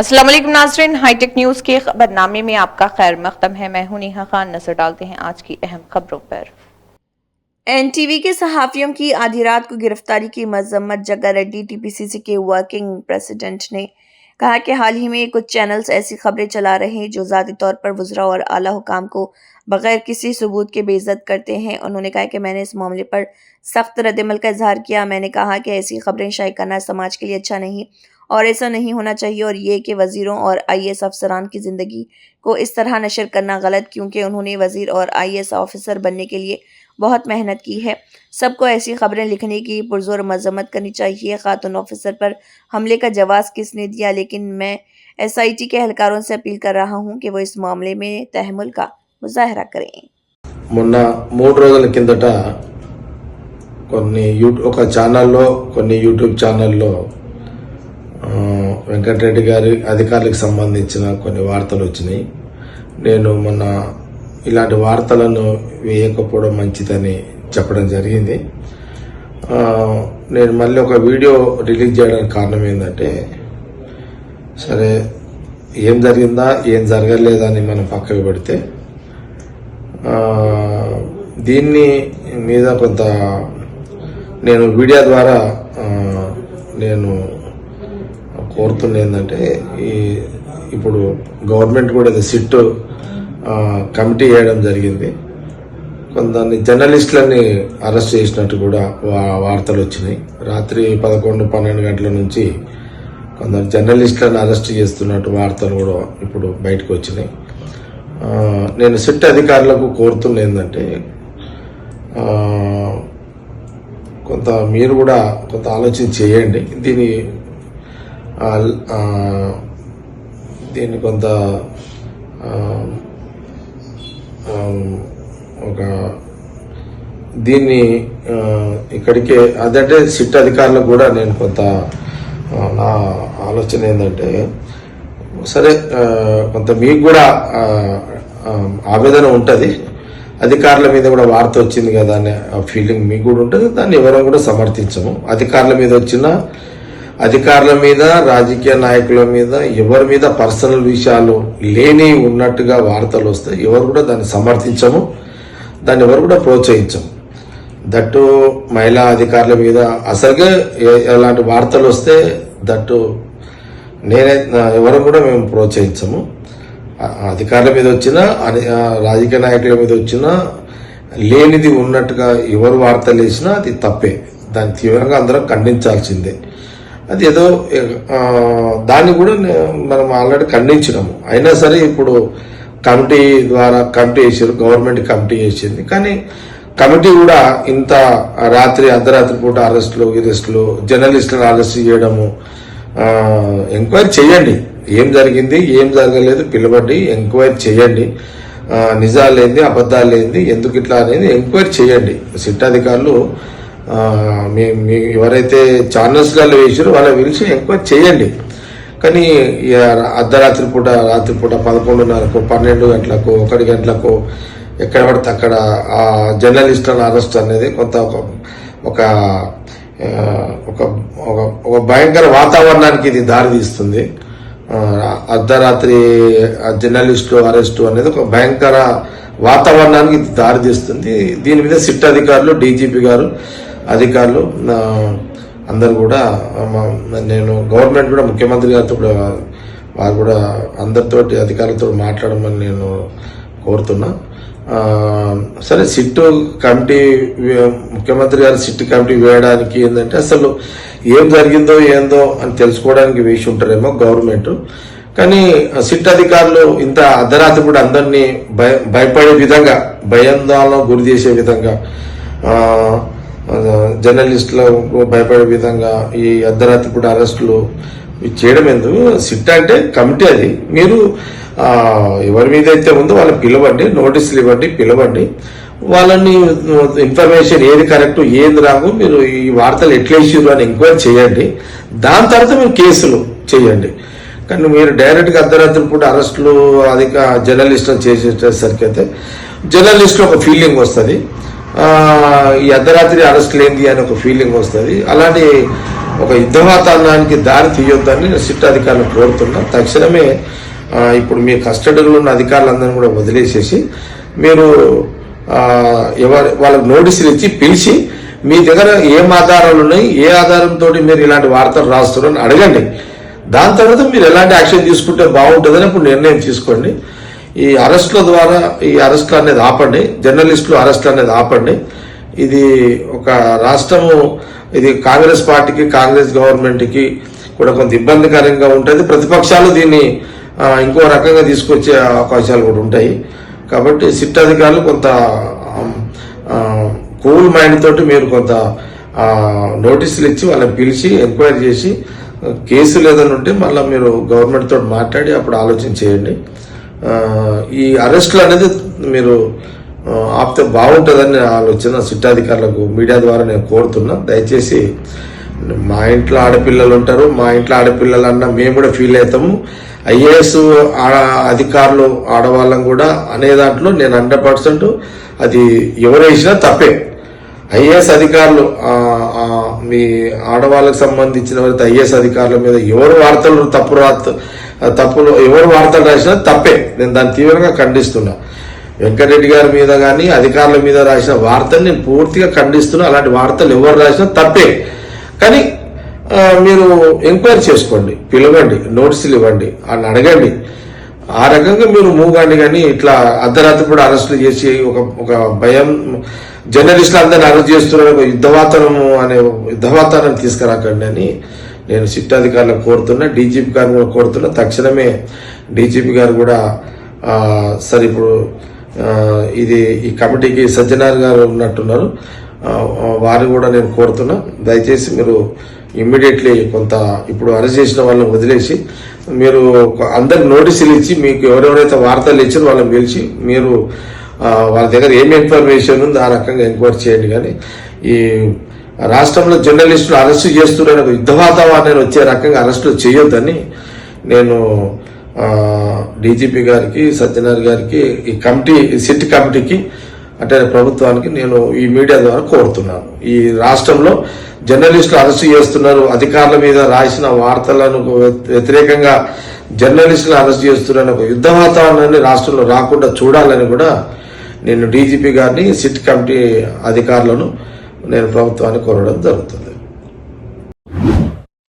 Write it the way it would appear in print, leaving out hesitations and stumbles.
अस्सलाम वालेकुम नाज़रीन, हाईटेक न्यूज़ के खबरनामे में आपका खैर मक़दम है। मैं हूं नेहा खान। नजर डालते हैं आज की अहम खबरों पर। एनटीवी के सहाफ़ियों की आधी रात को गिरफ्तारी की मजम्मत जग्गा रेड्डी टीपीसीसी के वर्किंग प्रेसिडेंट ने कहा कि हाल ही में कुछ चैनल्स ऐसी खबरें चला रहे हैं जो ज़ाती तौर पर वज़रा और आला हुकाम को बगैर किसी सबूत के बेइज्जत करते हैं। उन्होंने कहा कि मैंने इस मामले पर सख्त रद्दअमल का इजहार किया। मैंने कहा कि ऐसी खबरें शाये करना समाज के लिए अच्छा नहीं और ऐसा नहीं होना चाहिए, और ये कि वज़ीरों और आईएएस अफसरान की ज़िंदगी को इस तरह नशर करना गलत, क्योंकि उन्होंने वज़ीर और आईएएस ऑफिसर बनने के लिए बहुत मेहनत की है। सबको ऐसी खबरें लिखने की पुरजोर मजम्मत करनी चाहिए। खातून ऑफिसर पर हमले का जवाब किसने दिया? लेकिन मैं एसआईटी के एहलकारों से अपील कर रहा हूं कि वो इस मामले में तहम्मुल का मुजाहरा करें। మొన్న 3 రోజుల కిందట ఒక ఛానల్లో కొన్ని యూట్యూబ్ ఛానల్లో వెంకటరెడ్డి గారి అధికారులకు సంబంధించిన కొన్ని వార్తలు వచ్చినాయి. నేను మొన్న ఇలాంటి వార్తలను వేయకపోవడం మంచిదని చెప్పడం జరిగింది. నేను మళ్ళీ ఒక వీడియో రిలీజ్ చేయడానికి కారణం ఏంటంటే, సరే ఏం జరిగిందా ఏం జరగలేదని మనం పక్కకు పెడితే దీన్ని మీద కొంత నేను వీడియో ద్వారా నేను కోరుతున్న ఏంటంటే, ఇప్పుడు గవర్నమెంట్ కూడా సిట్ కమిటీ వేయడం జరిగింది. కొందరిని జర్నలిస్టులని అరెస్ట్ చేసినట్టు కూడా వార్తలు వచ్చినాయి. రాత్రి 11-12 గంటల నుంచి కొందరు జర్నలిస్టులను అరెస్ట్ చేస్తున్నట్టు వార్తలు కూడా ఇప్పుడు బయటకు వచ్చినాయి. నేను సిట్ అధికారులకు కోరుతున్న ఏంటంటే, కొంత మీరు కూడా కొంత ఆలోచన చేయండి. దీన్ని కొంత దీన్ని ఇక్కడికే అదంటే సిట్ అధికారులకు కూడా నేను కొంత నా ఆలోచన ఏంటంటే, సరే కొంత మీకు కూడా ఆవేదన ఉంటుంది, అధికారుల మీద కూడా వార్త వచ్చింది కదా అనే ఫీలింగ్ మీకు కూడా ఉంటుంది. దాన్ని ఎవరం కూడా సమర్థించము. అధికారుల మీద వచ్చిన అధికారుల మీద, రాజకీయ నాయకుల మీద, ఎవరి మీద పర్సనల్ విషయాలు లేని ఉన్నట్టుగా వార్తలు వస్తాయి. ఎవరు కూడా దాన్ని సమర్థించము, దాన్ని ఎవరు కూడా ప్రోత్సహించము. దట్టు మహిళా అధికారుల మీద అసలుగా ఎలాంటి వార్తలు వస్తే దట్టు ఎవరు కూడా మేము ప్రోత్సహించము. అధికారుల మీద వచ్చినా, రాజకీయ నాయకుల మీద వచ్చినా, లేనిది ఉన్నట్టుగా ఎవరు వార్తలు వేసినా అది తప్పే. దాన్ని తీవ్రంగా అందరం ఖండించాల్సిందే. అది ఏదో దాన్ని కూడా మనం ఆల్రెడీ ఖండించినాము. అయినా సరే ఇప్పుడు కమిటీ ద్వారా కమిటీ వేసారు, గవర్నమెంట్ కమిటీ వేసింది. కానీ కమిటీ కూడా ఇంత అర్ధరాత్రి పూట అరెస్టులు జర్నలిస్టులను అరెస్ట్ చేయడము, ఎంక్వైరీ చేయండి. ఏం జరిగింది ఏం జరగలేదు పిలవండి, ఎంక్వైరీ చేయండి. నిజాలేంది అబద్ధాలేంది ఎందుకు ఇట్లా అనేది ఎంక్వైరీ చేయండి. సిట్ అధికారులు మీ ఎవరైతే ఛానల్స్లలో వేసారో వాళ్ళ పిలిచి ఎంక్వైరీ చేయండి. కానీ రాత్రి పూట 11:30కు 12 గంటలకు 1 గంటలకు ఎక్కడ పడితే అక్కడ ఆ జర్నలిస్టులను అరెస్ట్ అనేది కొంత ఒక భయంకర వాతావరణానికి ఇది దారితీస్తుంది. అర్ధరాత్రి జర్నలిస్టు అరెస్టు అనేది ఒక భయంకర వాతావరణానికి ఇది దారితీస్తుంది. దీని మీద సిట్ అధికారులు, డీజీపీ గారు, అధికారులు అందరు కూడా నేను గవర్నమెంట్ కూడా ముఖ్యమంత్రి గారితో కూడా వారు కూడా అందరితోటి అధికారులతో మాట్లాడమని నేను కోరుతున్నా. సరే సిట్ కమిటీ ముఖ్యమంత్రి గారు సిట్ కమిటీ వేయడానికి ఏంటంటే, అసలు ఏం జరిగిందో ఏందో అని తెలుసుకోవడానికి వేసి ఉంటారేమో గవర్నమెంట్. కానీ సిట్ అధికారులు ఇంత అర్ధరాత్రి కూడా అందరినీ భయపడే విధంగా, భయాందోళనకు గురి చేసే విధంగా, జర్నలిస్టులకు భయపడే విధంగా ఈ అర్ధరాత్రి కూడా అరెస్టులు చేయడం ఎందుకు? సిట్ అంటే కమిటీ, అది మీరు ఎవరి మీద అయితే ఉందో వాళ్ళని పిలవండి, నోటీసులు ఇవ్వండి, పిలవండి. వాళ్ళని ఇన్ఫర్మేషన్ ఏది కరెక్ట్ ఏది రాగు, మీరు ఈ వార్తలు ఎట్లా ఇష్యూరు అని ఎంక్వైరీ చేయండి. దాని తర్వాత మీరు కేసులు చేయండి. కానీ మీరు డైరెక్ట్గా అర్ధరాత్రి పూట అరెస్టులు జర్నలిస్టులు చేసేసరికి అయితే జర్నలిస్టులు ఒక ఫీలింగ్ వస్తుంది, ఈ అర్ధరాత్రి అరెస్టులు ఏంది అని ఒక ఫీలింగ్ వస్తుంది. అలాంటి ఒక యుద్ధ వాతావరణానికి దారి తీయొద్దని సిట్ అధికారులు కోరుతున్నా. తక్షణమే ఇప్పుడు మీ కస్టడీలో ఉన్న అధికారులందరినీ కూడా వదిలేసేసి మీరు వాళ్ళకి నోటీసులు ఇచ్చి పిలిచి మీ దగ్గర ఏం ఆధారాలు ఉన్నాయి, ఏ ఆధారంతో మీరు ఇలాంటి వార్తలు రాస్తున్నారని అడగండి. దాని తర్వాత మీరు ఎలాంటి యాక్షన్ తీసుకుంటే బాగుంటుందని ఇప్పుడు నిర్ణయం తీసుకోండి. ఈ అరెస్టుల ద్వారా ఈ అరెస్టులు అనేది ఆపండి, జర్నలిస్టులు అరెస్టులు అనేది ఆపండి. ఇది ఒక రాష్ట్రము, ఇది కాంగ్రెస్ పార్టీకి, కాంగ్రెస్ గవర్నమెంట్కి కూడా కొంత ఇబ్బందికరంగా ఉంటుంది. ప్రతిపక్షాలు దీన్ని ఇంకో రకంగా తీసుకొచ్చే అవకాశాలు కూడా ఉంటాయి. కాబట్టి సిట్ అధికారులు కొంత కూల్ మైండ్ తోటి మీరు కొంత నోటీసులు ఇచ్చి వాళ్ళని పిలిచి ఎంక్వైరీ చేసి కేసులు ఏదైనా ఉంటే మళ్ళీ మీరు గవర్నమెంట్ తోటి మాట్లాడి అప్పుడు ఆలోచన చేయండి. ఈ అరెస్టులు అనేది మీరు ఆపితే బాగుంటుందని ఆలోచన సిట్ అధికారులకు మీడియా ద్వారా నేను కోరుతున్నా. దయచేసి మా ఇంట్లో ఆడపిల్లలు ఉంటారు, మా ఇంట్లో ఆడపిల్లలన్నా మేము కూడా ఫీల్ అవుతాము. ఐఏఎస్ అధికారులు ఆడవాళ్ళం కూడా అనే దాంట్లో నేను 100% అది ఎవరు వేసినా తప్పే. ఐఏఎస్ అధికారులు మీ ఆడవాళ్ళకు సంబంధించిన ఐఏఎస్ అధికారుల మీద ఎవరు వార్తలు తప్పులు ఎవరు వార్తలు రాసినా తప్పే. నేను దాన్ని తీవ్రంగా ఖండిస్తున్నా. వెంకటరెడ్డి గారి మీద కానీ అధికారుల మీద రాసిన వార్తలు నేను పూర్తిగా ఖండిస్తున్నా. అలాంటి వార్తలు ఎవరు రాసినా తప్పే. కానీ మీరు ఎంక్వైరీ చేసుకోండి, పిలవండి, నోటీసులు ఇవ్వండి, అని అడగండి. ఆ రకంగా మీరు మూగాండి. కానీ ఇట్లా అర్ధరాత్రి కూడా అరెస్టులు చేసి ఒక భయం, జర్నలిస్టులు అందరినీ అరెస్ట్ చేస్తున్నారు, ఒక యుద్ధ వాతావరణం తీసుకురాకండి అని నేను సిట్ అధికారులకు కోరుతున్నా. డీజీపీ గారిని కూడా కోరుతున్నా. తక్షణమే డీజీపీ గారు కూడా సరే ఇప్పుడు ఈ కమిటీకి సజ్జనార్ గారు ఉన్నట్టున్నారు, వారిని కూడా నేను కోరుతున్నా. దయచేసి మీరు ఇమ్మీడియట్లీ కొంత ఇప్పుడు అరెస్ట్ చేసిన వాళ్ళని వదిలేసి మీరు అందరికి నోటీసులు ఇచ్చి మీకు ఎవరెవరైతే వార్తలు ఇచ్చారో వాళ్ళని పిలిచి మీరు వాళ్ళ దగ్గర ఏమి ఇన్ఫర్మేషన్ ఉందో ఆ రకంగా ఎంక్వైరీ చేయండి. కానీ ఈ రాష్ట్రంలో జర్నలిస్టులు అరెస్టు చేస్తున్నారని ఒక యుద్ధ వాతావరణాన్ని వచ్చే రకంగా అరెస్టులు చేయొద్దని నేను డీజీపీ గారికి, సజ్జనార్ గారికి, ఈ కమిటీ, సిట్ కమిటీకి అంటే ప్రభుత్వానికి నేను ఈ మీడియా ద్వారా కోరుతున్నాను. ఈ రాష్ట్రంలో జర్నలిస్టులు అరెస్టు చేస్తున్నారు, అధికారుల మీద రాసిన వార్తలను వ్యతిరేకంగా జర్నలిస్టులు అరెస్ట్ చేస్తున్నారని ఒక యుద్ధ వాతావరణాన్ని రాష్ట్రంలో రాకుండా చూడాలని కూడా నేను డీజీపీ గారిని, సిట్ కమిటీ అధికారులను నేను ప్రభుత్వాన్ని కోరడం జరుగుతుంది.